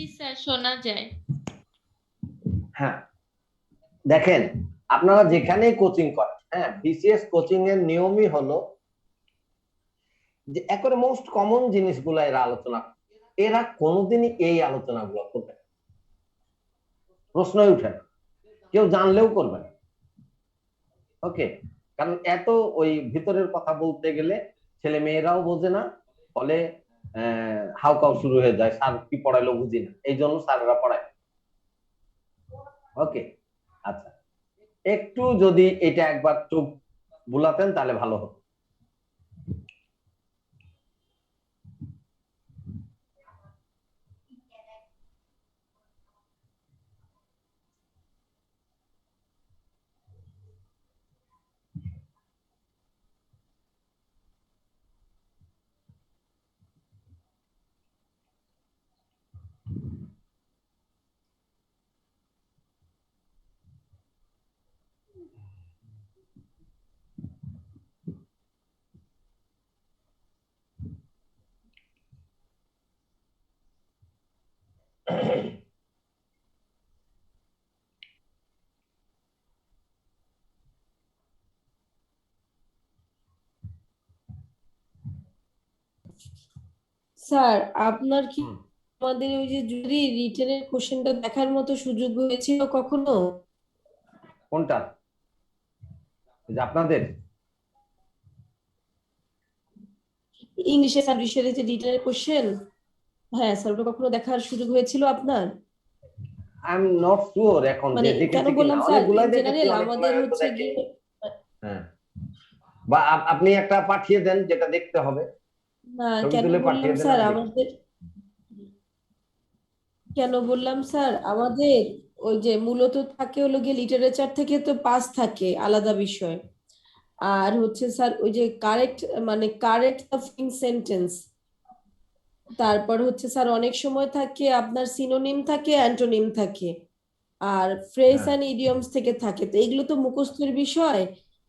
জি sir, শোনা যায়। হ্যাঁ, দেখেন আপনারা যেখানে কোচিং করেন, হ্যাঁ, বিসিএস কোচিং এর নিয়মই হলো যে একবারে মোস্ট কমন জিনিসগুলো এরা আলোচনা করে। এরা কোনোদিনই এই আলোচনাগুলো করবে না, প্রশ্নই উঠে না, কেউ জানলেও করবে না। ওকে, কারণ এত ওই ভিতরের কথা বলতে গেলে ছেলে মেয়েরাও বোঝে না, ফলে হাউকাউ শুরু হয়ে যায়, স্যার কি পড়াইলো বুঝি না, এই জন্য স্যাররা পড়ায়। ওকে, আচ্ছা, একটু যদি এটা একবার চোখ বুলাতেন তাহলে ভালো হতো। স্যার আপনার কি আমাদের ওই যে যদি রিটেনের কোশ্চেনটা দেখার মতো সুযোগ হয়েছিল কখনো? কোনটা? আপনাদের ইংলিশে স্যার বিষয়ের যে রিটেনের কোশ্চেন, হ্যাঁ স্যার, ওটা কখনো দেখার সুযোগ হয়েছিল আপনার? আই এম নট শিওর এখন যে মানে কেন দেখেছি বললাম কিনা, স্যার, অনেকগুলাই দেখেছি, জেনারেল অনেকগুলাই আমাদের হয়তো হচ্ছে দেখি। গিয়ে হ্যাঁ, বা আপনি একটা পাঠিয়ে দেন যেটা দেখতে হবে, না ছবি কেন তুলে বললাম পাঠিয়ে দেন, স্যার আমি দেখি। আমাদের, কেন বললাম স্যার আমাদের ওই যে মূলত থাকে হলো গিয়ে লিটারেচার থেকে তো পাস থাকে আলাদা বিষয়, আর হচ্ছে স্যার ওই যে কারেক্ট মানে কারেক্ট সেন্টেন্স, তারপর হচ্ছে স্যার অনেক সময় থাকে আপনার সিনোনিম থাকে, অ্যান্টোনিম থাকে, আর ফ্রেজ হ্যাঁ, অ্যান্ড ইডিয়মস থেকে থাকে। তো এগুলো তো মুখস্থের বিষয়।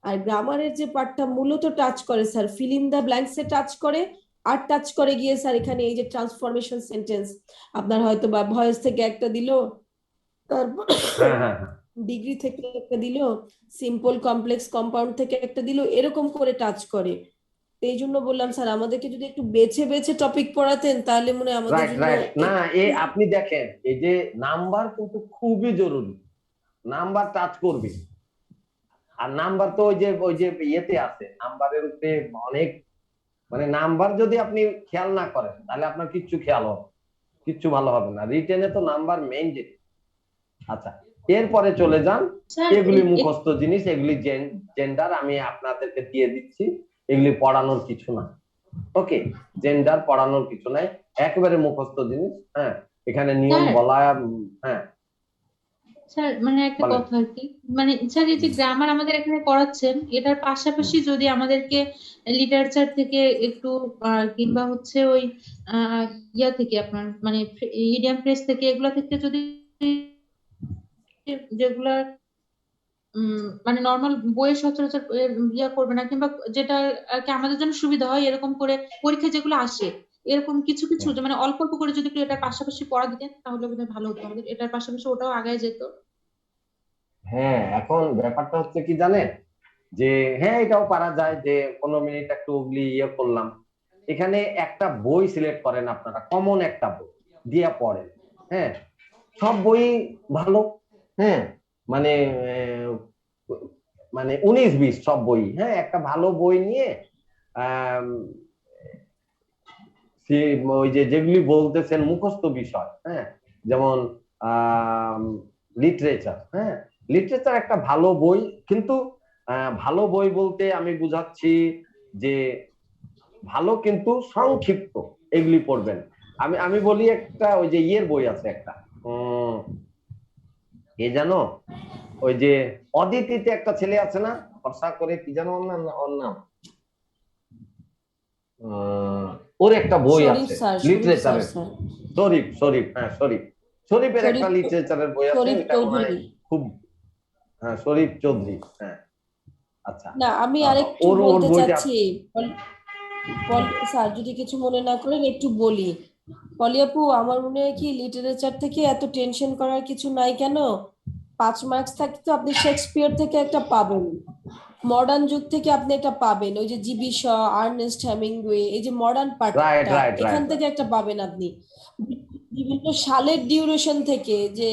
আর গ্রামারের যে পার্টটা মূলত টাচ করে sir fill in the blanks এ টাচ করে, আর টাচ করে গিয়ে স্যার এখানে এই যে ট্রান্সফরমেশন সেন্টেন্স আপনার হয়তো বা ভয়েস থেকে একটা দিল, তারপর হ্যাঁ, হ্যাঁ, হ্যাঁ। ডিগ্রি থেকে একটা দিল, সিম্পল কমপ্লেক্স কম্পাউন্ড থেকে একটা দিল, এরকম করে টাচ করে। এই জন্য বললাম স্যার আমাদেরকে যদি একটু বেছে বেছে টপিক পড়াতেন তাহলে মনে হয় আমাদের রাইট, জন্য রাইট। না, একটু। আপনি দেখেন এই যে নাম্বার কিন্তু খুবই জরুরি, নাম্বার টাচ করবে। আর নাম্বার তো ওই যে ইয়েতে আছে, নাম্বারের উপরে অনেক, মানে নাম্বার যদি আপনি খেয়াল না করেন তাহলে আপনার কিচ্ছু খেয়াল হবে, কিচ্ছু ভালো হবে না। রিটেনে তো নাম্বার মেইন জিনিস। আচ্ছা, এরপরে চলে যান, স্যার এগুলি মুখস্থ জিনিস, এগুলি জেন্ডার আমি আপনাদেরকে দিয়ে দিচ্ছি, এগুলি পড়ানোর কিছু না। ওকে, জেন্ডার পড়ানোর কিছু নাই, একেবারে মুখস্থ জিনিস। হ্যাঁ, এখানে নিয়ম স্যার বলা। হ্যাঁ, স্যার মানে একটা বলেন। কথা আর কি, মানে স্যার এই যে গ্রামার আমাদের এখানে পড়াচ্ছেন, এটার পাশাপাশি যদি আমাদেরকে লিটারেচার থেকে একটু কিংবা হচ্ছে ওই আহ ইয়া থেকে আপনার মানে ইডিয়াম প্রেস থেকে এগুলা থেকে যদি যেগুলা মানে নর্মাল বইয়ের সচরাচর ইয়া করবে না, কিংবা যেটা আর কি আমাদের জন্য সুবিধা হয় এরকম করে পরীক্ষা যেগুলো আসে, এরকম কিছু কিছু যে মানে অল্প অল্প করে যদি একটু এটার পাশাপাশি পড়া দিতেন তাহলে বোধহয় ভালো হতো, আমাদের এটার পাশাপাশি ওটাও আগায় যেত। হ্যাঁ, এখন ব্যাপারটা হচ্ছে কি জানেন, যে হ্যাঁ এটাও পারা যায় যে 15 মিনিট একটু ওগুলি ইয়ে করলাম। এখানে একটা বই সিলেক্ট করেন আপনারা, কমন একটা বই দিয়া পড়েন। হ্যাঁ, সব বই ভালো। হ্যাঁ, মানে আহ, মানে 19-20 সব বই, হ্যাঁ, একটা ভালো বই নিয়ে আহ ওই যে যেগুলি বলতেছেন মুখস্থ বিষয়, হ্যাঁ, যেমন লিটারেচার, হ্যাঁ, লিটারেচার একটা ভালো বই, কিন্তু ভালো বই বলতে আমি বুঝাচ্ছি যে ভালো কিন্তু সংক্ষিপ্ত, এগুলি পড়বেন। আমি আমি বলি একটা ওই যে ইয়ের বই আছে একটা, কে জানো, ওই যে অদিতিতে একটা ছেলে আছে না, ফর্সা করে, কি জানো ওর নাম, ওর একটা বই শরীফ আছে স্যার, শরীফ স্যার লিটারেচারের। স্যার শরীফ, শরীফ, হ্যাঁ শরীফ, শরীফের একটা শরীফ, লিটারেচারের বই আছে, শরীফ ওইটা মনে হয় চৌধুরী। খুব, হ্যাঁ শরীফ চৌধুরী, হ্যাঁ। আচ্ছা, না আমি আরেকটু ওর ওর বলতে বইটা। চাচ্ছি, স্যার যদি কিছু মনে না করেন একটু বলি। পলি আপু, আমার মনে হয় কি লিটারেচার থেকে এত টেনশন করার কিছু নাই কেন। 5 মার্কস থাকে তো আপনি শেক্সপিয়ার থেকে একটা পাবেন, মডার্ন যুগ থেকে আপনি একটা পাবেন, ওই যে জিবি শ, আর্নেস্ট হেমিংওয়ে, এই যে মডার্ন রাইট পার্টটা রাইট এখান রাইট থেকে একটা পাবেন আপনি। বিভিন্ন সালের ডিউরেশন থেকে, যে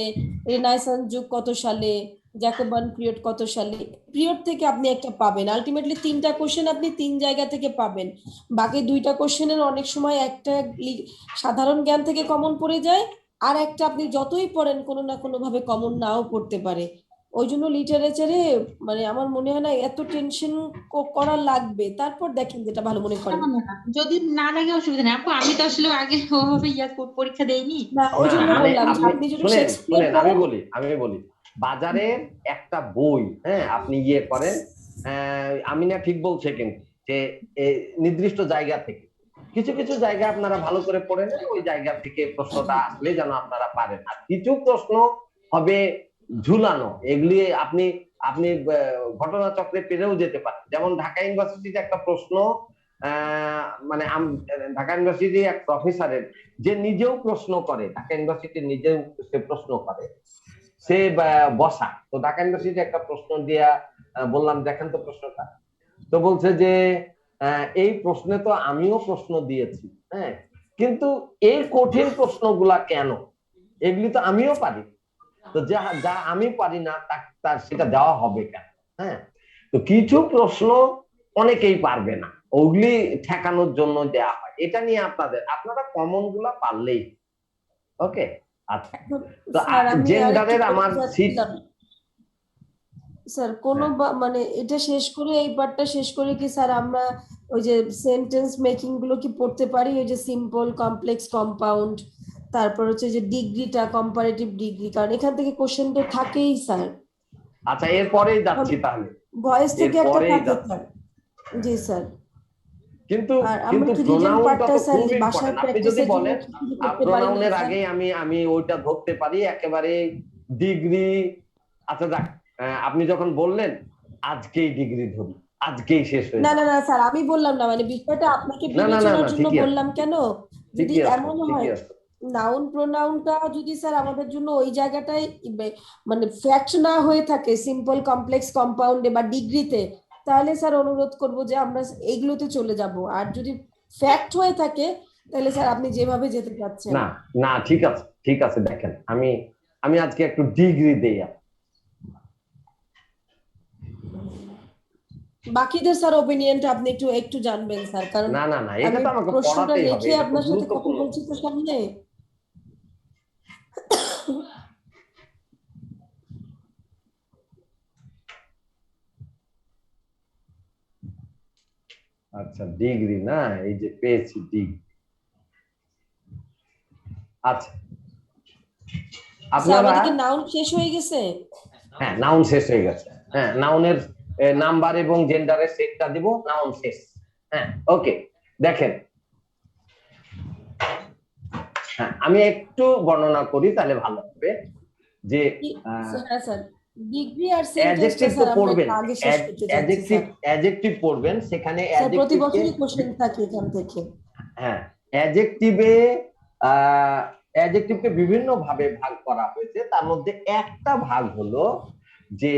রেনাইসান্স যুগ কত সালে, জ্যাকোবান পিরিয়ড কত সালে, পিরিয়ড থেকে আপনি একটা পাবেন। আলটিমেটলি 3টা কোশ্চেন আপনি 3 জায়গা থেকে পাবেন। বাকি 2টা কোশ্চেনের অনেক সময় একটা সাধারণ জ্ঞান থেকে কমন পড়ে যায়, আর একটা আপনি যতই পড়েন কোনো না কোনো ভাবে কমন নাও পড়তে পারে। ওই জন্য লিটারেচারে মানে আমার মনে হয় না এত টেনশন করা লাগবে, তারপর দেখেন যেটা ভালো মনে না করেন। না না, যদি না লাগে অসুবিধা নেই আপু, আমি তো আসলে আগে ওভাবে পরীক্ষা দেইনি। না, ওই না জন্য মানে বললাম যে আপনি আপনি যদি শুনেন শেক্সপিয়ার শুনেন পড়েন। আমি বলি বাজারে একটা বই, হ্যাঁ, আপনি করেন, আমি না ঠিক বলছে কিন্তু যে নির্দিষ্ট জায়গা থেকে কিছু কিছু জায়গা আপনারা ভালো করে পড়ে নেন, ওই জায়গা থেকে প্রশ্নটা আসলে যেন আপনারা পারেন। আর কিছু প্রশ্ন হবে ঝুলানো, এগুলি আপনি আপনি ঘটনাচক্রে পেরেও যেতে পারেন। যেমন ঢাকা ইউনিভার্সিটিতে একটা প্রশ্ন, মানে ঢাকা ইউনিভার্সিটির এক প্রফেসরের, যে নিজেও প্রশ্ন করে, ঢাকা ইউনিভার্সিটি নিজেও সে প্রশ্ন করে, সে বসা তো ঢাকা ইউনিভার্সিটি একটা প্রশ্ন দিয়া বললাম দেখেন তো প্রশ্নটা, তো বলছে যে এই প্রশ্নে তো আমিও প্রশ্ন দিয়েছি, হ্যাঁ, কিন্তু এই কঠিন প্রশ্নগুলা কেন, এগুলি তো আমিও পারি, তো যা যা আমি পারি না তার সেটা দেওয়া হবে কেন। হ্যাঁ, তো কিছু প্রশ্ন অনেকেই পারবে না, ওগুলি ঠেকানোর জন্য দেওয়া হয়। এটা নিয়ে আপনারা কমন গুলা পারলেই। ওকে, আচ্ছা। তো স্যার আমি আরেকটু জেন্ডারের বলতে আমার সিট, চাচ্ছিলাম স্যার, কোনো হ্যাঁ মানে এটা শেষ করে, এই পার্টটা শেষ করে কি স্যার আমরা ওই যে সেন্টেন্স মেকিং গুলো কি পড়তে পারি, ওই যে সিম্পল, কমপ্লেক্স, কম্পাউন্ড, তারপর হচ্ছে যে ডিগ্রিটা, কম্পারেটিভ ডিগ্রি, কারণ এখান থেকে কোশ্চেন তো থাকেই স্যার। আচ্ছা, এরপরেই যাচ্ছি তাহলে, ভয়েস থেকে একটা এরপরেই থাকে যাচ্ছি। স্যার। জি স্যার। কিন্তু আর আমরা কিন্তু কি রিটেন প্রোনাউনটা পার্টটা তো স্যার খুব বাসায় ইম্পর্টেন্ট। আপনি যদি প্র্যাকটিসের জন্য বলেন কি শুরু করতে পারি না প্রোনাউনের স্যার? আগেই আমি আমি ওইটা ধরতে পারি একেবারে ডিগ্রি। আচ্ছা যাক, আপনি যখন বললেন আজকেই ডিগ্রি ধরি, আজকেই শেষ হয়ে না না যাবে। না স্যার, আমি বললাম না, মানে বিষয়টা আপনাকে না না না বিবেচনার না, জন্য ঠিকই আছে, বললাম কেন, যদি ঠিকই আছে, এমন ঠিকই হয় আছে। নাউন প্রোনাউনটা যদি স্যার আমাদের জন্য ওই জায়গাটায় মানে ফ্যাক্ট না হয়ে থাকে সিম্পল, কমপ্লেক্স, কম্পাউন্ডে বা ডিগ্রিতে, তাহলে স্যার অনুরোধ করব যে আমরা এইগুলোতে চলে যাব। আর যদি ফ্যাক্ট হয়ে থাকে তাহলে স্যার আপনি যেভাবে যেতে চাচ্ছেন। না না, ঠিক আছে ঠিক আছে, দেখেন আমি আমি আজকে একটু ডিগ্রি দেই। বাকিদের স্যার ওপিনিয়নটা আপনি একটু একটু জানবেন স্যার, কারণ না না না, এটা আমি তো আমাকে প্রশ্নটা পড়াতেই হবে, রেখে এটা তো আপনার সাথে কথা গুরুত্বপূর্ণ। বলছি তো সামনে। আচ্ছা, ডিগ্রি না, এই যে পেয়েছি ডিগ্রি। আচ্ছা, স্যার আপনারা, আমাদের কি নাউন শেষ হয়ে গেছে? হ্যাঁ নাউন শেষ হয়ে গেছে, হ্যাঁ নাউনের নাম্বার এবং জেন্ডারের সেটটা দিব, নাউন শেষ। হ্যাঁ, ওকে, দেখেন, হ্যাঁ আমি একটু বর্ণনা করি তাহলে ভালো হবে। যে হ্যাঁ স্যার, ডিগ্রি আর সেন্টেন্সটা অ্যাডজেক্টিভ তো স্যার আমরা পড়বেন, একটু আগে শেষ করতে চাচ্ছি স্যার। অ্যাডজেক্টিভ পড়বেন, সেখানে স্যার প্রতি অ্যাডজেক্টিভকে, বছরই কোশ্চেন থাকে এখান থেকে। হ্যাঁ অ্যাডজেক্টিভে অ্যাডজেক্টিভকে বিভিন্ন ভাবে ভাগ করা হয়েছে। তার মধ্যে একটা ভাগ হলো যে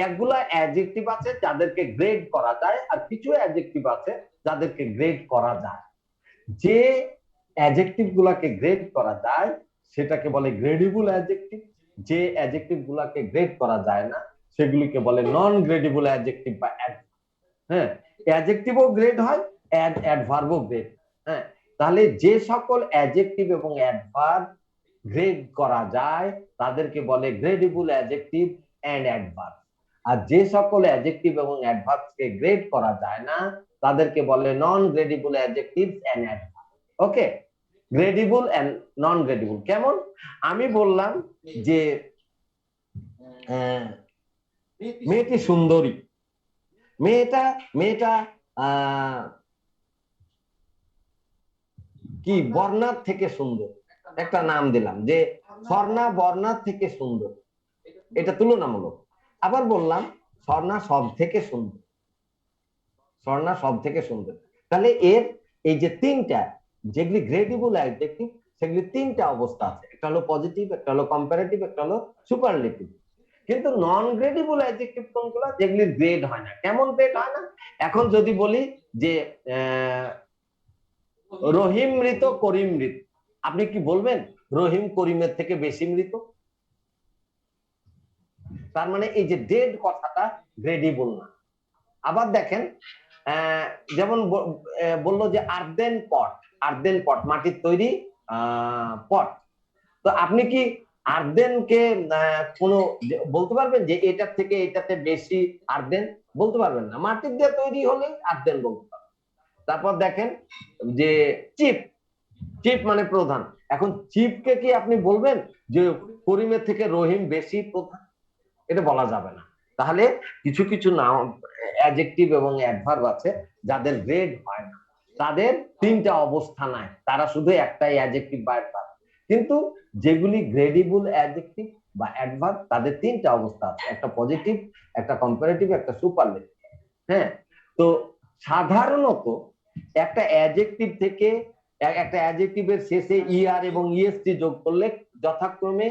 একগুলা অ্যাডজেক্টিভ আছে যাদেরকে গ্রেড করা যায়, আর কিছু অ্যাডজেক্টিভ আছে যাদেরকে গ্রেড করা যায়। যে অ্যাডজেক্টিভ গুলাকে গ্রেড করা যায় সেটাকে বলে গ্রেডেবল অ্যাডজেক্টিভ। যে অ্যাডজেক্টিভ গুলাকে গ্রেড করা যায় না সেগুলিকে বলে নন গ্রেডেবল অ্যাডজেক্টিভ বা হ্যাঁ, অ্যাডজেক্টিভও গ্রেড হয়, অ্যাডভার্বও গ্রেড। হ্যাঁ, তাহলে যে সকল অ্যাডজেক্টিভ এবং অ্যাডভার্ব গ্রেড করা যায় তাদেরকে বলে গ্রেডেবল অ্যাডজেক্টিভ এন্ড অ্যাডভার্ব। আর যে সকল অ্যাডজেক্টিভ এবং অ্যাডভার্বকে গ্রেড করা যায় না তাদেরকে বলে non gradable adjectives and adverb. Okay, gradable and non gradable কেমন? আমি বললাম যে মেয়েটি সুন্দরী, মেয়েটা মেয়েটা কি বর্ণার থেকে সুন্দর, একটা নাম দিলাম যে স্বর্ণা বর্ণার থেকে সুন্দর, এটা তুলনামূলক। আবার বললাম স্বর্ণা সব থেকে সুন্দর, স্বর্ণা সব থেকে সুন্দর। তাহলে এর এই যে তিনটা, যেগুলি গ্রেডিবল অ্যাডজেক্টিভ সেগুলি তিনটা অবস্থা আছে, একটা হলো পজিটিভ, একটা হলো কম্পারেটিভ, একটা হলো সুপারলেটিভ। কিন্তু নন গ্রেডিবল অ্যাডজেক্টিভ কোনগুলো, যেগুলির গ্রেড হয় না। কেমন গ্রেড হয় না? এখন যদি বলি যে রহিম মৃত, করিম মৃত, আপনি কি বলবেন রহিম করিমের থেকে বেশি মৃত? তার মানে এই যে ডেড কথাটা গ্রেডিবল না। আবার দেখেন যেমন বললো যে আর্দেন পট, আর্দেন পট মাটির তৈরি পট। তো আপনি কি আর্দেনকে কোনো বলতে পারবেন যে এটার থেকে এটাতে বেশি আর্দেন? বলতে পারবেন না। মাটির দিয়ে তৈরি হলে আর্দেন বলতে পারবেন। তারপর দেখেন যে চিপ, চিপ মানে প্রধান। এখন চিপকে কি আপনি বলবেন যে করিমের থেকে রহিম বেশি প্রধান? এটা বলা যাবে না। তাহলে কিছু কিছু নাম অ্যাডজেক্টিভ এবং অ্যাডভার্ব আছে যাদের গ্রেড হয় না, তাদের তিনটা অবস্থা নাই, তারা শুধু একটাই অ্যাডজেক্টিভ বা অ্যাডভার্ব। কিন্তু যেগুলি গ্রেডিবল অ্যাডজেক্টিভ বা অ্যাডভার্ব তাদের তিনটা অবস্থা আছে, একটা পজিটিভ, একটা কম্পারেটিভ, একটা সুপারলেটিভ। হ্যাঁ, তো সাধারণত একটা অ্যাডজেক্টিভ থেকে একটা অ্যাডজেক্টিভের শেষে ইআর এবং ইএসটি যোগ করলে যথাক্রমে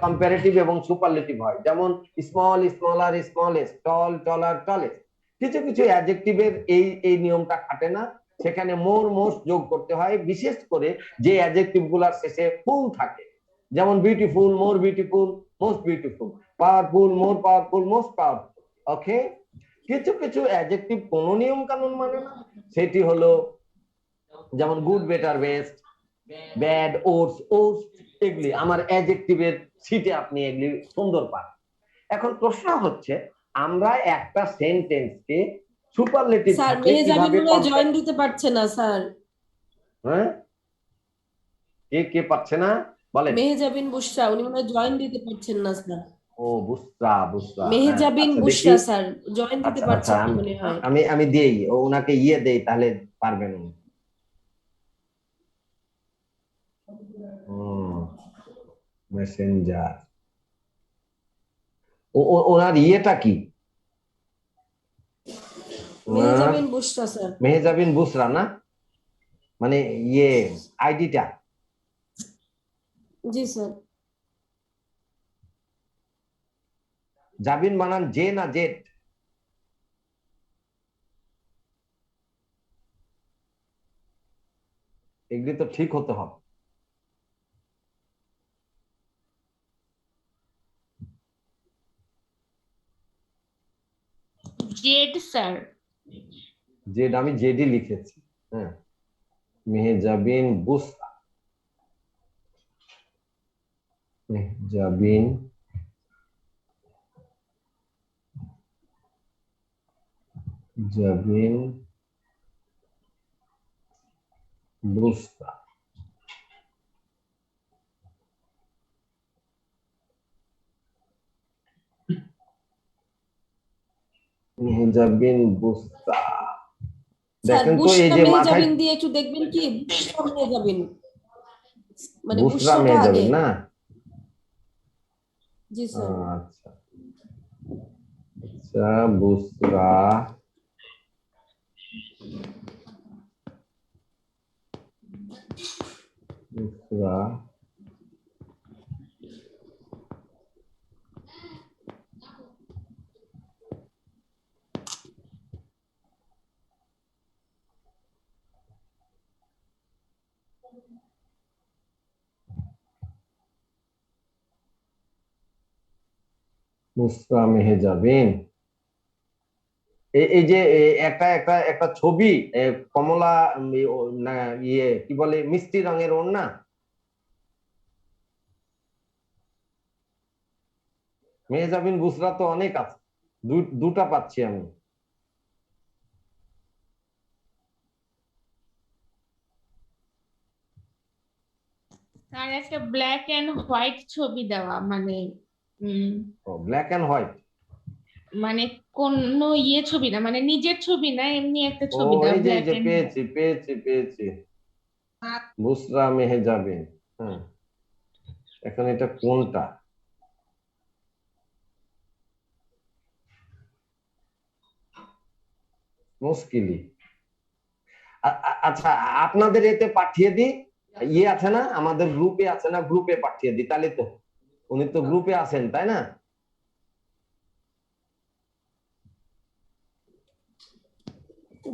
কম্পারেটিভ এবং সুপারলেটিভ হয়। যেমন স্মল, স্মলার, স্মলেস্ট, টল, টলার, টলেস্ট। কিছু কিছু অ্যাডজেক্টিভের এই নিয়মটা খাটে না, সেখানে মোর, মোস্ট যোগ করতে হয়, বিশেষ করে যে অ্যাডজেক্টিভ গুলার শেষে ফুল থাকে। যেমন beautiful, more beautiful, most beautiful, powerful, more powerful, most powerful. Okay, কিছু কিছু অ্যাডজেক্টিভ কোনো নিয়ম কানুন মানে না, সেটি হলো যেমন good, better, best, bad, oats, oats, এগুলি আমার অ্যাডজেক্টিভের সিটে আপনি এগুলি সুন্দর পান। এখন প্রশ্ন হচ্ছে আমরা একটা সেন্টেন্সকে সুপারলেটিভ স্যার থাকলে মেহজাবিন কিভাবে মনে হয় জয়েন দিতে পারছে না স্যার। হ্যাঁ, কে কে পাচ্ছে না বলেন? মেহজাবিন বুশরা উনি মনে হয় জয়েন দিতে পারছেন না স্যার। ও বুসরা, বুসরা, হ্যাঁ মেহজাবিন আচ্ছা দেখি। বুশরা স্যার জয়েন দিতে আচ্ছা আচ্ছা, পারছেন না আমি মনে হয়। আমি আমি দেই, ওনাকে ইয়ে দেই, তাহলে পারবেন উনি। মেসেঞ্জার, ওনার ইয়েটা কি? ওনার মেহজাবিন বুশরা স্যার। মেহজাবিন বুসরা না, মানে ইয়ে আইডিটা। জি স্যার। জাবিন বানান জে না জেড? এগুলি তো ঠিক হতে হবে। Z sir. জেড, আমি জেডি লিখেছি। হ্যাঁ, মেহজাবিন বুসরা, মেহজাবিন জাবিন বুসরা। মেহজাবিন বুসরা, স্যার দেখেন তো এই বুশরা যে মাথায় মেহজাবিন দিয়ে একটু দেখবেন কি বুশরা মেহজাবিন, মানে বুসরা বুশরাটা আগে। মেহজাবিন না? জি স্যার। আচ্ছা আচ্ছা, বুসরা, বুসরা বুসরা মেহজাবিন। এই যে একটা একটা একটা ছবি, কমলা, না ইয়ে কি বলে, মিষ্টি রঙের ওড়না। মেহজাবিন বুসরা তো অনেক আছে, দুটা পাচ্ছি আমি। আর একটা ব্ল্যাক এন্ড হোয়াইট ছবি দেওয়া, মানে উম ও, ব্ল্যাক এন্ড হোয়াইট। মানে কোন ইয়ে ছবি না, মানে নিজের ছবি না, এমনি একটা ও, ছবি দেওয়া, এই ব্ল্যাক যে এন্ড হোয়াইট। পেয়েছি পেয়েছি পেয়েছি, বুসরা মেহজাবিন। হ্যাঁ, এখন এটা কোনটা? মুশকিলি। আচ্ছা, আপনাদের এতে পাঠিয়ে দিই, ইয়ে আছে না, আমাদের গ্রুপে আছে না, গ্রুপে পাঠিয়ে দিই তাহলে তো, উনি তো গ্রুপে আছেন তাই না?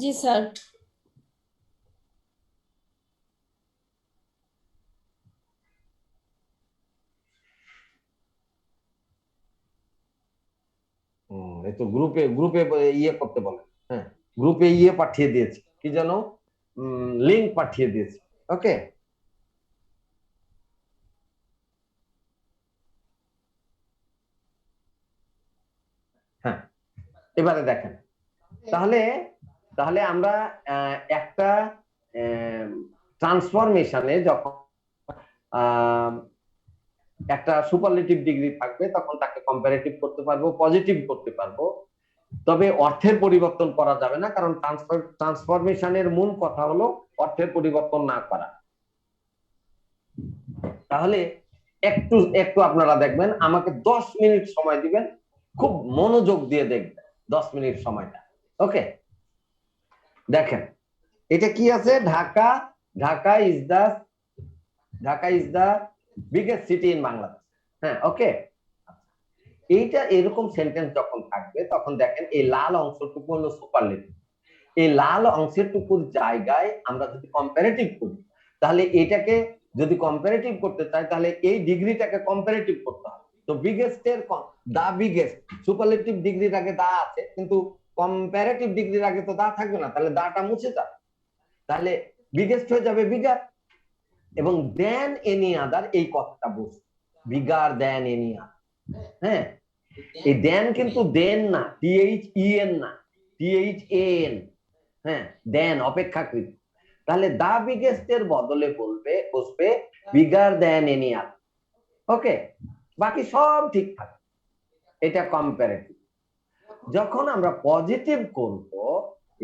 জি স্যার। এই তো গ্রুপে গ্রুপে ইয়ে করতে বলেন। হ্যাঁ, গ্রুপে ইয়ে পাঠিয়ে দিয়েছি, কি যেন লিংক পাঠিয়ে দিয়েছি। ওকে, হ্যাঁ, এবারে দেখেন, তাহলে তাহলে আমরা একটা ট্রান্সফরমেশনে যখন একটা সুপারলেটিভ ডিগ্রি থাকবে তখন তাকে কম্পারেটিভ করতে পারবো, পজিটিভ করতে পারবো, তবে অর্থের পরিবর্তন করা যাবে না, কারণ ট্রান্সফরমেশনের মূল কথা হলো অর্থের পরিবর্তন না করা। তাহলে একটু একটু আপনারা দেখবেন, আমাকে 10 মিনিট সময় দিবেন, খুব মনোযোগ দিয়ে দেখবেন 10 মিনিট সময়টা। ওকে, দেখেন এটা কি আছে, Dhaka, Dhaka is the biggest city in Bangladesh. হ্যাঁ, ওকে, এইটা এরকম সেন্টেন্স যখন থাকবে তখন দেখেন এই লাল অংশটুকু হলো সুপারলেটিভ। এই লাল অংশটুকুর জায়গায় আমরা যদি কম্পারেটিভ করি, তাহলে এটাকে যদি কম্পারেটিভ করতে চাই তাহলে এই ডিগ্রিটাকে কম্পারেটিভ করতে হবে। তো বিগেস্ট এর দা বিগেস্ট, সুপারলেটিভ ডিগ্রির আগে দা আছে, কিন্তু কম্পারেটিভ ডিগ্রির আগে তো দা থাকবে না, তাহলে দাটা মুছে যাবে, তাহলে বিগেস্ট হয়ে যাবে বিগার, এবং দেন এনি আদার এই কথাটা বুঝ, বিগার দেন এনি আদার। হ্যাঁ, এই দেন কিন্তু দেন না, THEN না, THAN। হ্যাঁ, দেন অপেক্ষাকৃত, তাহলে দা বিগেস্ট এর বদলে বসবে বিগার দেন এনি আদার। ওকে, বাকি সব ঠিক থাকে, এটা কম্পারেটিভ। যখন আমরা পজিটিভ করব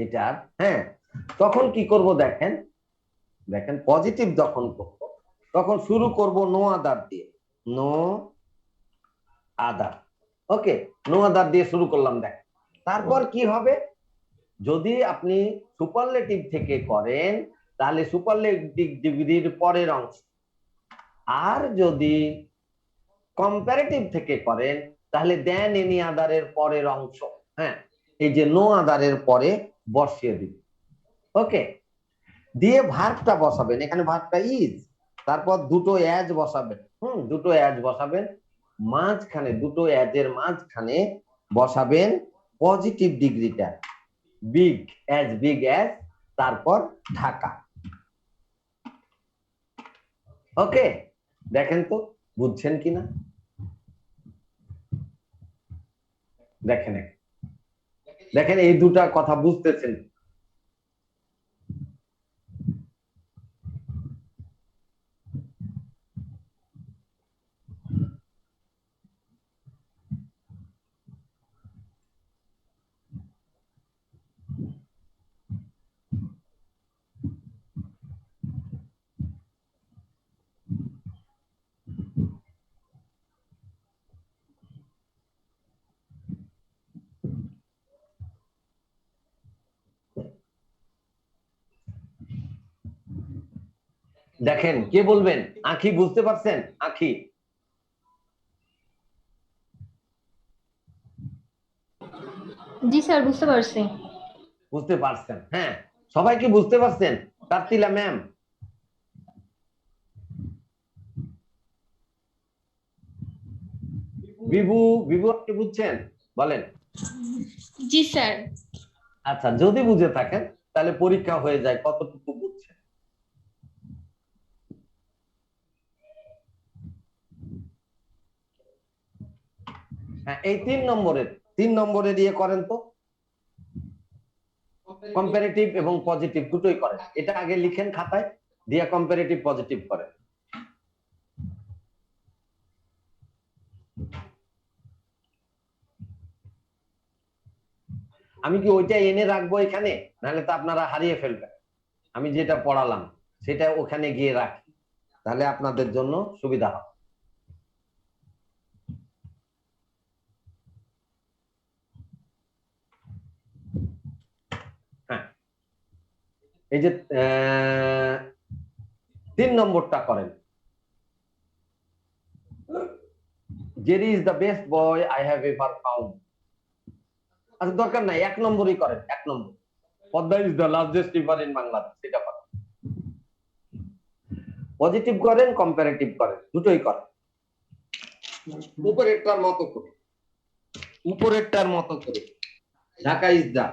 এটার, হ্যাঁ, তখন কি করব দেখেন, দেখেন পজিটিভ যখন করব তখন শুরু করব নো আদার দিয়ে, নো আদার। ওকে, নো আদার দিয়ে শুরু করলাম, দেখেন তারপর কি হবে, যদি আপনি সুপারলেটিভ থেকে করেন তাহলে সুপারলেটিভ ডিগ্রির পরের অংশ, আর যদি কম্পারেটিভ থেকে করেন তাহলে দেন এনি আদারের পরের অংশ। হ্যাঁ, এই যে নো আদারের পরে বসিয়ে দিন। ওকে, দিয়ে ভার্বটা বসাবেন, এখানে ভার্বটা ইজ, তারপর দুটো অ্যাজ বসাবেন, দুটো অ্যাজ বসাবেন, মাঝখানে দুটো অ্যাজের মাঝখানে বসাবেন পজিটিভ ডিগ্রিটা, বিগ অ্যাজ, তারপর ঢাকা। ওকে, দেখেন তো বুঝছেন কিনা, দেখেন দেখেন এই দুটা কথা বুঝতেছেন? দেখেন কে বলবেন, আঁখি বুঝতে পারছেন? আঁখি জি স্যার, বুঝতে পারছি। বুঝতে পারছেন? হ্যাঁ, সবাই কি বুঝতে পারছেন? তারতিলা ম্যাম, বিভু, বিভু আপনি বুঝছেন? বলেন। জি স্যার। আচ্ছা, যদি বুঝে থাকেন তাহলে পরীক্ষা হয়ে যায় কতটুকু বুঝছেন। হ্যাঁ, এই 3 নম্বরের দিয়ে করেন তো, কম্পারেটিভ এবং পজিটিভ দুটোই করেন, এটা আগে লিখেন খাতায়, দিয়ে কম্পারেটিভ পজিটিভ করেন। আমি কি ওইটা এনে রাখবো এখানে, নাহলে তো আপনারা হারিয়ে ফেলবেন। আমি যেটা পড়ালাম সেটা ওখানে গিয়ে রাখি, তাহলে আপনাদের জন্য সুবিধা হবে। হ্যাঁ, এই যে 3 নম্বরটা করেন, Jerry is the best boy I have ever found. আচ্ছা দরকার নাই, 1 নম্বরই করেন, 1 নম্বর। Padma is the largest river in Bangladesh, এটা করেন। পজিটিভ করেন, কম্পারেটিভ করেন, দুটোই করেন। উপরেরটার মতো করে, উপরেরটার মতো করে। ঢাকা ইজ দ্য,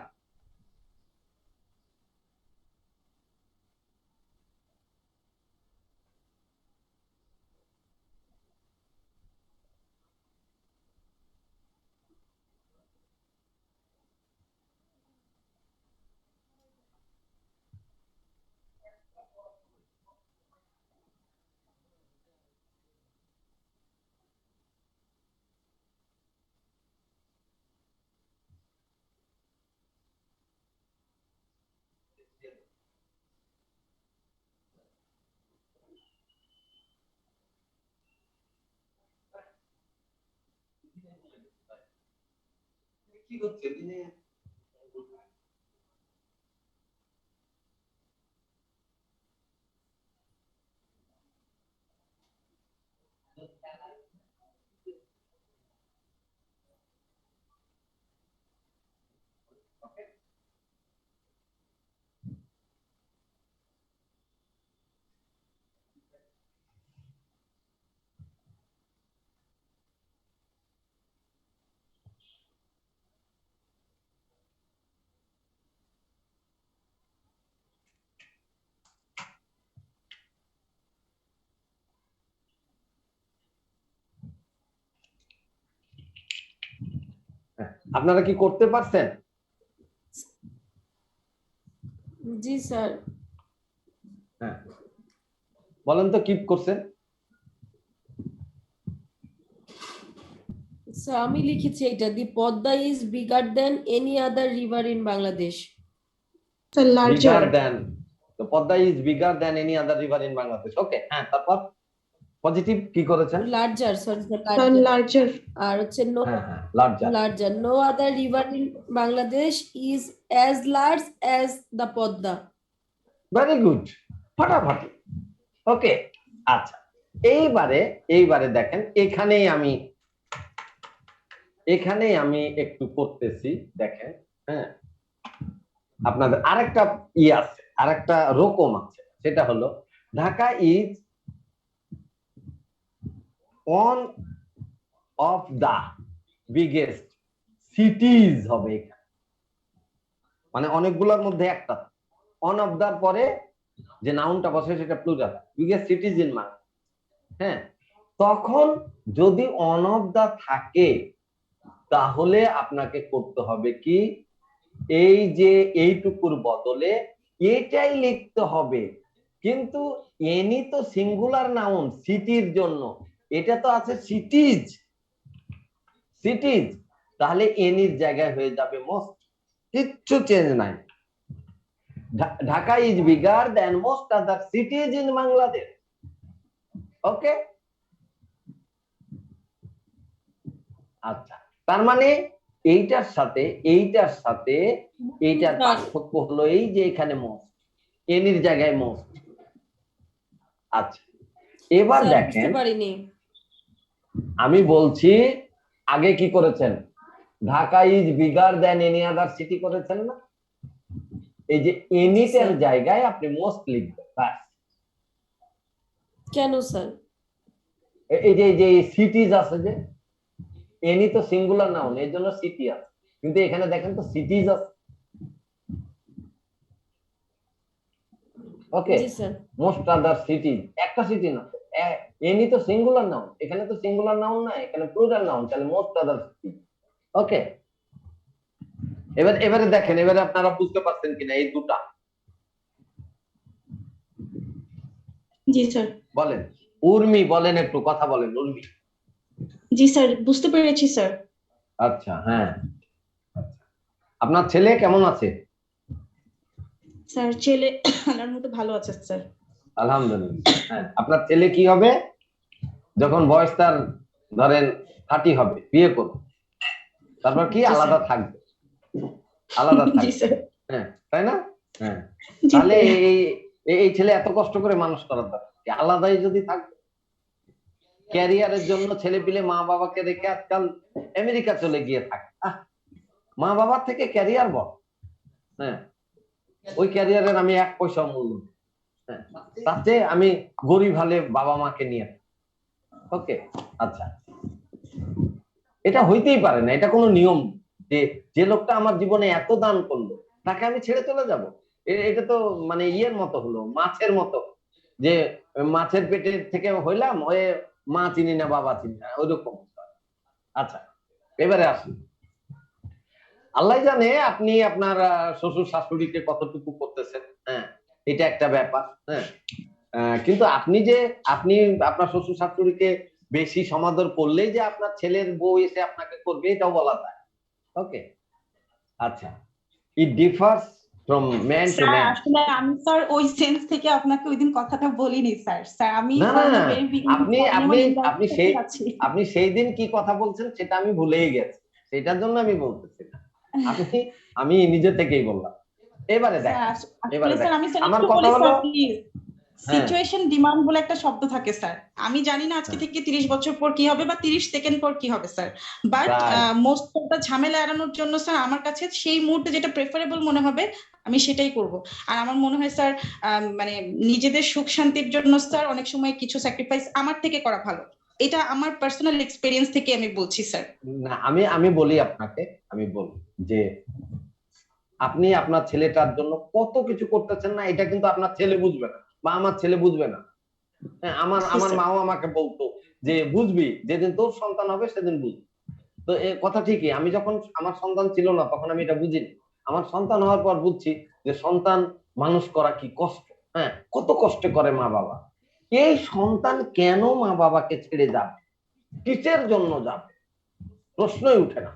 কি হচ্ছে দিনে? আপনারা কি করতে পারছেন? জি স্যার। হ্যাঁ বলেন তো, কি করছেন? স্যার আমি লিখেছি এটা, the Padma is bigger than any other river in Bangladesh. Sir bigger larger. Then, তো Padma is bigger than any other river in Bangladesh. Okay, হ্যাঁ তারপর পজিটিভ কি করেছেন? Larger, sorry sir, sir larger. Larger. আর হচ্ছে নো, হ্যাঁ হ্যাঁ larger. Larger, no other river in Bangladesh is as large as the Padma. Very good, ফাটাফাটি। ওকে আচ্ছা, এইবারে দেখেন, এখানেই আমি একটু করতেছি, দেখেন। হ্যাঁ আপনাদের আরেকটা আছে, আরেকটা রকম আছে, সেটা হলো Dhaka is one of the biggest cities হবে এখানে, মানে অনেকগুলোর মধ্যে একটা। অন অফ দার পরে যে নাউনটা বসে সেটা plural, biggest cities in Bangla. হ্যাঁ, তখন যদি অন অফ দা থাকে তাহলে আপনাকে করতে হবে কি, এই যে এইটুকুর বদলে এটাই লিখতে হবে। কিন্তু এনি তো সিঙ্গুলার নাউন সিটির জন্য, এটা তো আছে সিটিজ, সিটিজ, তাহলে এনির জায়গায় হয়ে যাবে মোস্ট, কিচ্ছু চেঞ্জ নাই। Dhaka is bigger than most other cities in Bangladesh. Okay, আচ্ছা, তার মানে এইটার সাথে এইটার পার্থক্য হলো এই যে এখানে মোস্ট, এনির জায়গায় মোস্ট। আচ্ছা এবার স্যার দেখেন, বুঝতে পারিনি। আমি বলছি আগে কি করেছেন, Dhaka is bigger than any other city করেছেন না, এই যে এনিটার জায়গায় আপনি মোস্ট লিখবেন, ব্যাস। কেন স্যার? এই যে সিটিজ আছে, যে এনি তো সিঙ্গুলার নাউন, এর জন্য সিটি আছে, কিন্তু এখানে দেখেন তো সিটিজ আছে। ওকে, জি স্যার। মোস্ট আদার সিটিজ, একটা সিটি না, এনি তো সিঙ্গুলার নাউন, এখানে তো সিঙ্গুলার নাউন না, এখানে প্লুরাল নাউন, তাহলে মোস্ট আদার সিটি। ওকে, এবারে দেখেন, এবারে আপনারা বুঝতে পারছেন কিনা এই দুটা? জি স্যার। বলেন উর্মি, বলেন একটু কথা বলেন উর্মি। জি স্যার, বুঝতে পেরেছি স্যার। আচ্ছা হ্যাঁ, আপনার ছেলে কেমন আছে? স্যার ছেলে আল্লাহর মতো ভালো আছে স্যার। আলহামদুলিল্লাহ। হ্যাঁ, আপনার ছেলে কি হবে যখন বয়স তার ধরেন 30 হবে, বিয়ে করবে, তারপর কি জি, আলাদা স্যার। থাকবে, আলাদা জি থাকবে। স্যার। হ্যাঁ তাই না? হ্যাঁ, জি তাহলে স্যার। এই এই ছেলে এত কষ্ট করে মানুষ করার দরকার কি? আলাদাই যদি থাকতো। ক্যারিয়ারের জন্য ছেলে পিলে মা বাবাকে রেখে আজকাল আমেরিকা চলে গিয়ে থাকে। মা বাবার থেকে ক্যারিয়ার বড়। হ্যাঁ, ওই ক্যারিয়ারের আমি 1 পয়সা মূল্য দিই। হ্যাঁ, তাতে আমি গরিব হলে বাবা মাকে নিয়ে। ওকে, আচ্ছা, এটা হইতেই পারে না, এটা কোনো নিয়ম যে যে লোকটা আমার জীবনে এত দান করলো তাকে আমি ছেড়ে চলে যাব। এটা তো মানে ইয়ের মতো হলো, মাছের মতো, যে মাছের পেটে থেকে হইলাম হয়ে মা চিনি না বাবা চিনি না, ওইরকম। আচ্ছা, এবারে আসি। আল্লাহ জানে আপনি আপনার শ্বশুর শাশুড়িকে কতটুকু করতেছেন। হ্যাঁ, এটা একটা ব্যাপার। হ্যাঁ, কিন্তু আপনি আপনার শ্বশুর শাশুড়িকে বেশি সমাদর করলেই যে আপনার ছেলের বউ এসে আপনাকে করবে এটাও বলা যায়। ওকে, আচ্ছা, it differs from man to sir man. আসলে আমি স্যার ওই সেন্স থেকে আপনাকে ওই দিন কথাটা বলিনি স্যার। স্যার আমি না ফ্রম না, দ্য ভেরি বিগিনিং আপনি আমি আপনি আমার আপনি ইন্ডাস্ট্রি সেই আছি। আপনি সেই দিন কি কথা বলছেন সেটা আমি ভুলেই গেছি, সেটার জন্য আমি বলতেছি না। আপনি আমি নিজে থেকেই বললাম। এবারে স্যার দেখেন, আসলে এবারে স্যার দেখেন আমি স্যার আমার একটু কথা বলি হলো। Sir please. হ্যাঁ, সিচুয়েশন ডিমান্ড বলে একটা শব্দ থাকে স্যার। আমি জানি না আজকে হ্যাঁ, থেকে 30 বছর পর কি হবে বা 30 সেকেন্ড পর কি হবে sir, but right. Most of the ঝামেলা এড়ানোর জন্য স্যার আমার কাছে সেই মুহূর্তে যেটা প্রেফারেবল মনে হবে আমি সেটাই করব। আর আমার মনে হয় স্যার মানে নিজেদের সুখ শান্তির জন্য স্যার অনেক সময় কিছু স্যাক্রিফাইস আমার থেকে করা ভালো। এটা আমার পার্সোনাল এক্সপেরিয়েন্স থেকে আমি বলছি স্যার। না, আমি বলি আপনাকে, আমি বলি যে আপনি আপনার ছেলেটার জন্য কত কিছু করতেছেন না, এটা কিন্তু আপনার ছেলে বুঝবে না বা আমার ছেলে বুঝবে না। হ্যাঁ, আমার জি আমার স্যার। মাও আমাকে বলতো যে বুঝবি যেদিন তোর সন্তান হবে সেদিন বুঝবি। তো এ কথা ঠিকই, আমি যখন আমার সন্তান ছিল না তখন আমি এটা বুঝিনি। আমার সন্তান হওয়ার পর বুঝছি যে সন্তান মানুষ করা কি কষ্ট। হ্যাঁ, কত কষ্ট করে মা বাবা। এই সন্তান কেন মা বাবাকে ছেড়ে যাবে, কিসের জন্য যাবে, প্রশ্নই উঠে না।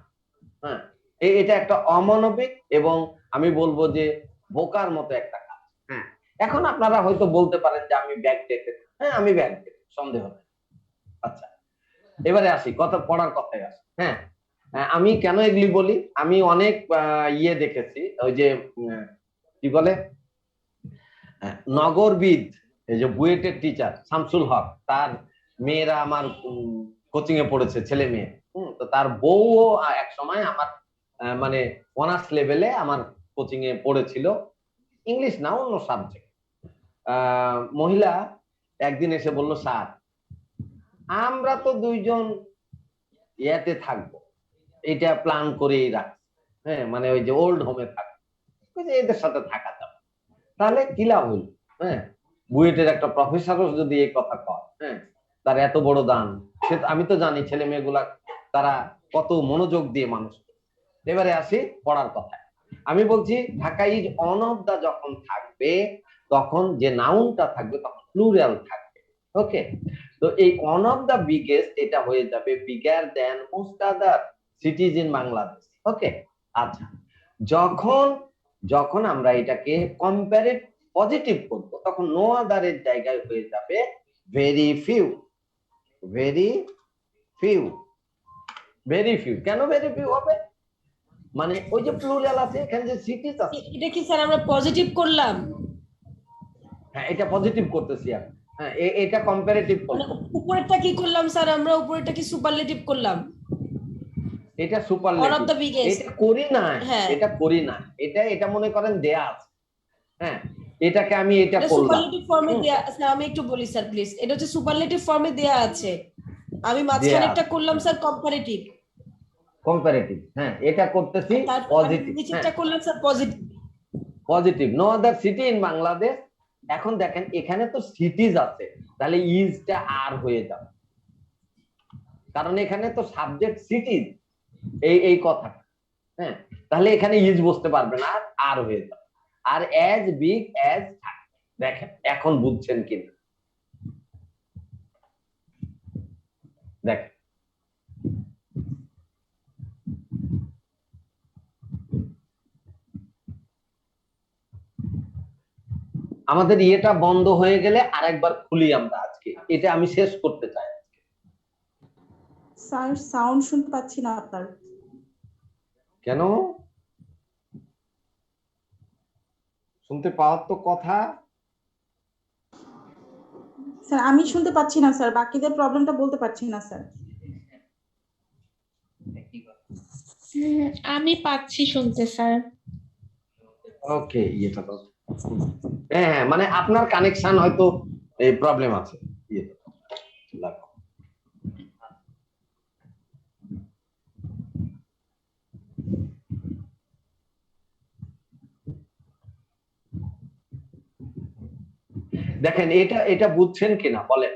হ্যাঁ, এটা একটা অমানবিক এবং আমি বলবো যে বোকার মতো একটা কাজ। হ্যাঁ, এখন আপনারা হয়তো বলতে পারেন যে আমি ব্যাগ ডেটে, হ্যাঁ আমি ব্যাগ ডেটে, সন্দেহ নেই। আচ্ছা, এবারে আসি কথা, পড়ার কথায় আসি। হ্যাঁ, আমি কেন এগুলি বলি, আমি অনেক ইয়ে দেখেছি, ওই যে কি বলে নগরবিদ, এই যে বুয়েটের টিচার শামসুল হক, তার মেয়েরা আমার কোচিং এ পড়েছে, ছেলে মেয়ে। তো তার বউও এক সময় আমার মানে অনার্স লেভেলে আমার কোচিং এ পড়েছিল, ইংলিশ না অন্য সাবজেক্ট। মহিলা একদিন এসে বলল, স্যার আমরা তো দুইজন ইয়াতে থাকবো, এটা প্ল্যান করেই রাখছি। হ্যাঁ, মানে ওই যে ওল্ড হোমে থাকবো, এদের সাথে থাকা যাবে, তাহলে কি লাভ হইল? হ্যাঁ, বুয়েটের একটা প্রফেসরও যদি এই কথা কয়, হ্যাঁ, তার এত বড় দান, সে আমি তো জানি ছেলে মেয়েগুলা তারা কত মনোযোগ দিয়ে মানুষ। এবারে আসি পড়ার কথায়। আমি বলছি Dhaka is one of the যখন থাকবে তখন যে নাউনটা থাকবে তখন প্লুরাল থাকবে। ওকে, তো এই অন অফ দা বিগেস্ট এটা হয়ে যাবে bigger than most other cities in Bangladesh. Okay, আচ্ছা, যখন যখন আমরা এটাকে কম্পারেট পজিটিভ করবো তখন নো আদারের জায়গায় হয়ে যাবে very few. Very few, very few. কেন ভেরি ফিউ হবে? মানে ওই যে প্লুরাল আছে, এখানে যে সিটিজ আছে। এটা কি স্যার আমরা পজিটিভ করলাম? হ্যাঁ, এটা পজিটিভ করতেছি আমি। হ্যাঁ, এটা কম্পারেটিভ মানে করলাম। উপরেরটা কি করলাম স্যার, আমরা উপরেরটা কি সুপারলেটিভ করলাম? এটা one of superlative. The biggest. এটা করি না, হ্যাঁ, এটা করি না, এটা মনে করেন দেয়া আছে। হ্যাঁ, এটাকে আমি এটা এটা করলাম। সুপারলেটিভ ফর্মে দেয়া স্যার, আমি একটু বলি স্যার প্লিজ, এটা হচ্ছে সুপারলেটিভ ফর্মে দেয়া আছে, আমি দেয়া মাঝখানেরটা আছে, করলাম স্যার কম্পারেটিভ, কম্পারেটিভ। হ্যাঁ, এটা করতেছি আর তারপর আমি পজিটিভ। হ্যাঁ, নিচেরটা করলাম sir positive. Positive, no other city in Bangladesh. এখন দেখেন এখানে তো সিটিজ আছে, তাহলে ইজটা আর হয়ে যাবে, কারণ এখানে তো সাবজেক্ট সিটিজ, এই কথা। হ্যাঁ, তাহলে এখানে ইজ বসতে পারবে না, আর হয়ে যাবে। আর অ্যাজ বিগ অ্যাজ থাকে। দেখেন এখন বুঝছেন কিনা, দেখেন আমাদের ইয়েটা বন্ধ হয়ে গেলে আরেকবার খুলি আমরা আজকে, এটা আমি শেষ করতে চাই। স্যার সাউন্ড শুনতে পাচ্ছি না আপনার। কেন শুনতে পাওয়ার তো কথা। স্যার আমি শুনতে পাচ্ছি না স্যার, বাকিদের প্রবলেমটা বলতে পারছি না স্যার। আমি পাচ্ছি শুনতে স্যার। ওকে, ইয়েটা তো হ্যাঁ হ্যাঁ, মানে আপনার কানেকশন হয়তো এই প্রবলেম আছে। ইয়েটা লাগো। দেখেন এটা এটা বুঝছেন কিনা বলেন।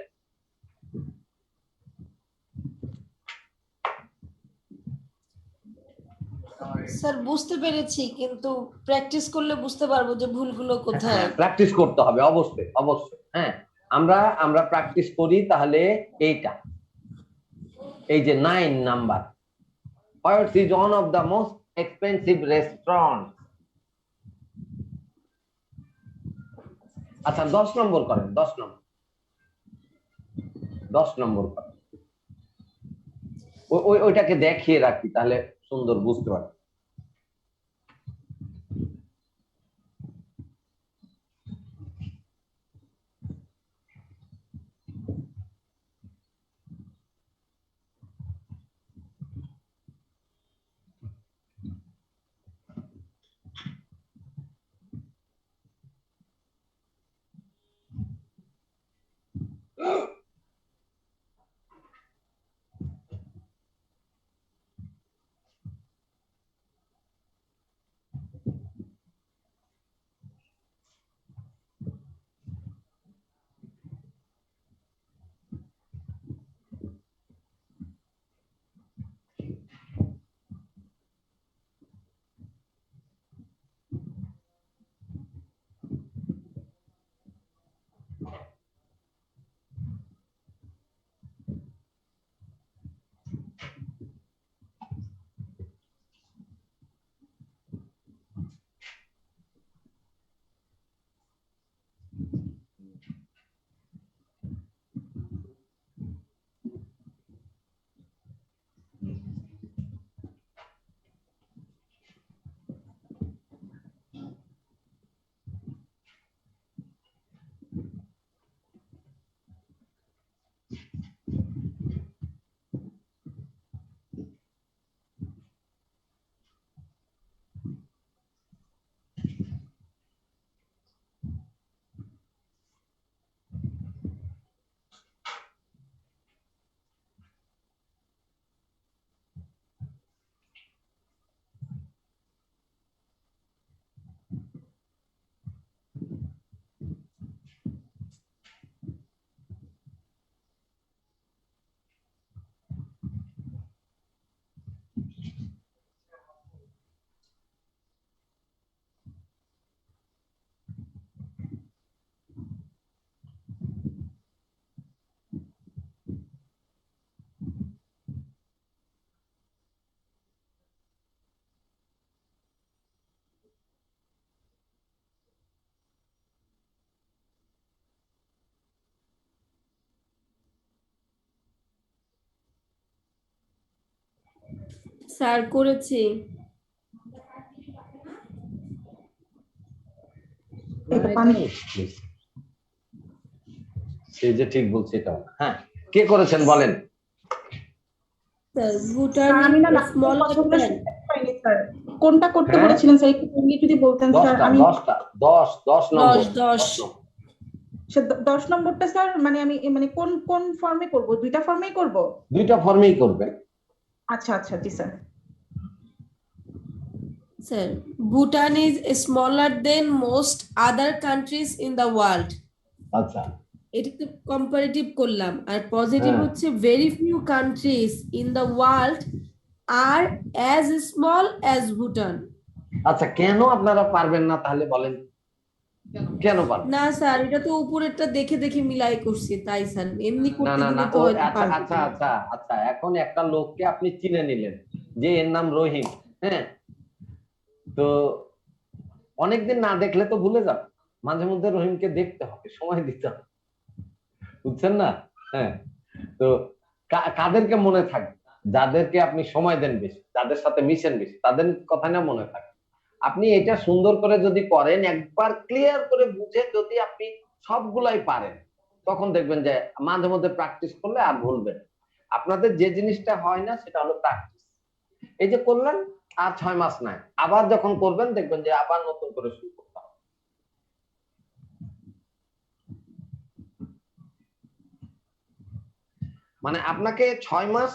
স্যার বুঝতে পেরেছি, কিন্তু প্র্যাকটিস করলে বুঝতে পারবো যে ভুলগুলো কোথায়। প্র্যাকটিস করতে হবে অবশ্যই অবশ্যই। হ্যাঁ, আমরা আমরা প্র্যাকটিস করি তাহলে এইটা, এই যে 9 number, what is one of the most expensive restaurant. আচ্ছা 10 নম্বর করেন, 10 নম্বর, 10 নম্বর করেন। ওইটাকে দেখিয়ে রাখি তাহলে সুন্দর বুঝতে পারবে। স্যার করেছি। সে যে ঠিক বলছে এটা না। হ্যাঁ, কে করেছেন বলেন। স্যার স্যার, ভুটান আমি না স্মল কথাগুলো শুনতে পাইনি স্যার, কোনটা করতে হ্যাঁ? বলেছিলেন স্যার, একটু ইংলিশ যদি বলতেন স্যার। 10টা আমি 10টা 10 নম্বর, 10 10 নম্বরটা স্যার, মানে আমি মানে কোন কোন ফর্মে করব? দুইটা ফর্মেই করব? দুইটা ফর্মেই করবেন। আচ্ছা আচ্ছা, জি sir. Sir Bhutan is smaller than most other countries in the world. আচ্ছা এটা তো কম্পারেটিভ করলাম, আর পজিটিভ হ্যাঁ। হচ্ছে very few countries in the world are as small as Bhutan. আচ্ছা কেন আপনারা পারবেন না তাহলে বলেন, কেন পারবেন না স্যার, এটা তো উপরেরটা দেখে দেখে মিলাই করছি, তাই স্যার এমনি না করতে না দিলে না তো ও হয়তো আচ্ছা পারবো আচ্ছা না। আচ্ছা আচ্ছা, এখন একটা লোককে আপনি চিনে নিলেন যে এর নাম রহিম, হ্যাঁ, তো অনেকদিন না দেখলে তো ভুলে যাবে, মাঝে মধ্যে রহিমকে দেখতে হবে, সময় দিতে হবে, বুঝছেন না? হ্যাঁ, তো কাদেরকে মনে থাকবে? যাদেরকে আপনি সময় দেন বেশি, যাদের সাথে মিশেন বেশি, তাদের কথা না মনে থাকে। আপনি এটা সুন্দর করে যদি করেন, একবার ক্লিয়ার করে বুঝে যদি আপনি সবগুলাই পারেন, তখন দেখবেন যে মাঝে মধ্যে প্র্যাকটিস করলে আর ভুলবেন। আপনাদের যে জিনিসটা হয় না সেটা হলো প্র্যাকটিস। এই যে করলেন আর 6 মাস নাই, আবার যখন করবেন দেখবেন যে আবার নতুন করে শুরু করতে হবে। মানে আপনাকে 6 মাস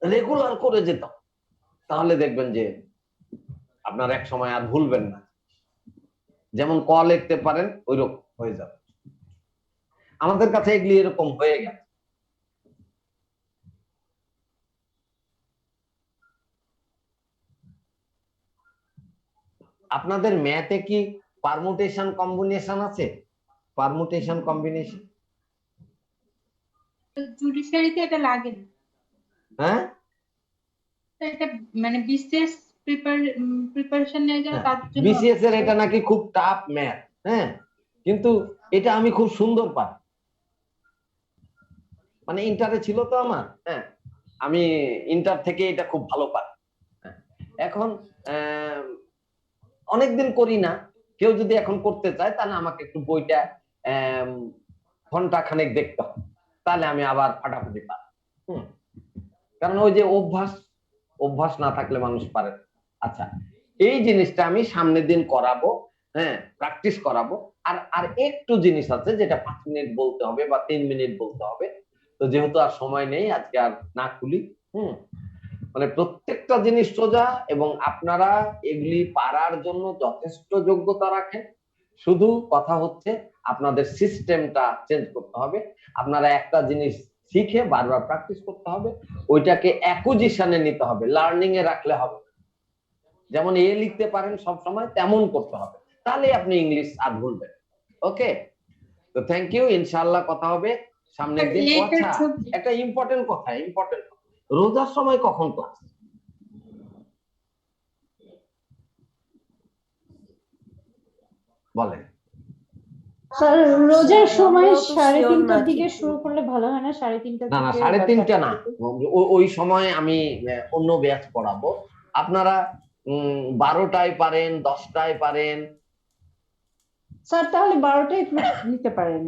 রেগুলার করে যেত, তাহলে দেখবেন যে আপনার এক সময় আর ভুলবেন না। যেমন ক লিখতে পারেন ওইরকম হয়ে যাবে। আমাদের কাছে এগুলি এরকম হয়ে গেছে। আপনাদের ম্যাথে কি পারমুটেশন কম্বিনেশন আছে? পারমুটেশন কম্বিনেশন জুডিশিয়ারিতে এটা লাগে না। হ্যাঁ, তো এটা মানে বিসিএস প্রিপারেশন নেওয়ার জন্য তার জন্য বিসিএস এর এটা নাকি খুব টাফ ম্যাথ। হ্যাঁ, কিন্তু এটা আমি খুব সুন্দর পারি। মানে ইন্টারে ছিল তো আমার, হ্যাঁ, আমি ইন্টার থেকে এটা খুব ভালো পারি। এখন অনেকদিন করি না, কেউ যদি এখন করতে চায় তাহলে আমাকে একটু বইটা ঘন্টা খানেক দেখতে হবে, তাহলে আমি আবার ফাটাফাটি পারি। কারণ ওই যে অভ্যাস না থাকলে মানুষ পারে। আচ্ছা, এই জিনিসটা আমি সামনের দিন করাবো, হ্যাঁ, প্র্যাকটিস করাবো। আর একটু জিনিস আছে যেটা 5 মিনিট বলতে হবে বা 3 মিনিট বলতে হবে। তো যেহেতু আর সময় নেই, আজকে আর না খুলি। মানে প্রত্যেকটা জিনিস সোজা, এবং আপনারা এগুলি পারার জন্য যথেষ্ট যোগ্যতা রাখেন। শুধু কথা হচ্ছে আপনাদের সিস্টেমটা চেঞ্জ করতে হবে। আপনারা একটা জিনিস শিখে বারবার প্র্যাকটিস করতে হবে, ওইটাকে অ্যাকুইজিশনে নিতে হবে, লার্নিং এ রাখলে হবে। যেমন এ লিখতে পারেন সব সময়, তেমন করতে হবে, তাহলে আপনি ইংলিশ আর ভুলবেন। ওকে, তো থ্যাংক ইউ, ইনশাআল্লাহ কথা হবে সামনের দিন। আচ্ছা, একটা ইম্পর্টেন্ট কথা, রোজার সময় কখন ক্লাস বলেন? স্যার রোজার সময় আমরাও তো sure 3:30টার না দিকে কিন্তু। শুরু করলে ভালো হয় না? 3:30টা না না, থেকে 3:30টা না, 4টা? ওই সময় আমি অন্য ব্যাচ পড়াবো। আপনারা 12টায় পারেন, 10টায় পারেন। স্যার তাহলে 12টায় নিতে পারেন।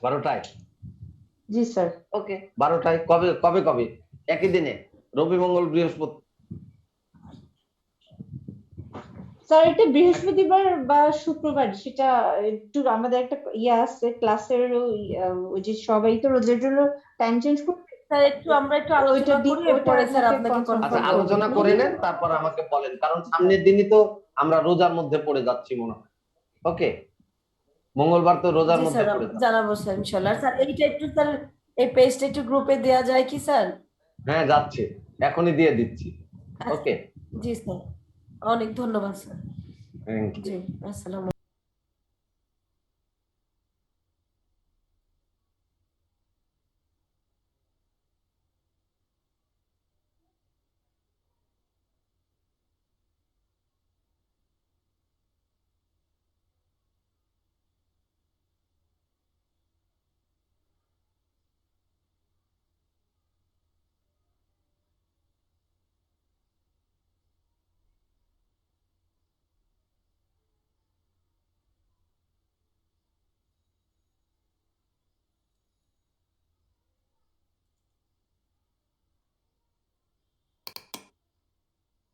12টায়? জি স্যার। ওকে, 12টায়। কবে একই দিনে? রবি, মঙ্গল, বৃহস্পতি? স্যার এটা বৃহস্পতিবার বা শুক্রবার, সেটা একটু আমাদের একটা ইয়ে আছে ক্লাসের, ওই যে সবাই তো রোজার জন্য টাইম চেঞ্জ করবে। স্যার আমরা একটু আলোচনা করি, এরপরে স্যার আপনাকে আচ্ছা, কনফার্ম আলোচনা করে নেন, তারপর আমাকে বলেন, কারণ সামনের দিনই তো আমরা রোজার মধ্যে পড়ে যাচ্ছি মনে হয়। ওকে, মঙ্গলবার তো রোজার জি মধ্যে স্যার, পড়ে যাচ্ছে। জানাবো স্যার ইনশাআল্লাহ। স্যার এইটা একটু স্যার, এই পেজটা একটু গ্রুপে দেওয়া যায় কি স্যার? হ্যাঁ, যাচ্ছে, এখনই দিয়ে দিচ্ছি। ওকে, জি স্যার, অনেক ধন্যবাদ স্যার। Thank you. জি, আসসালামু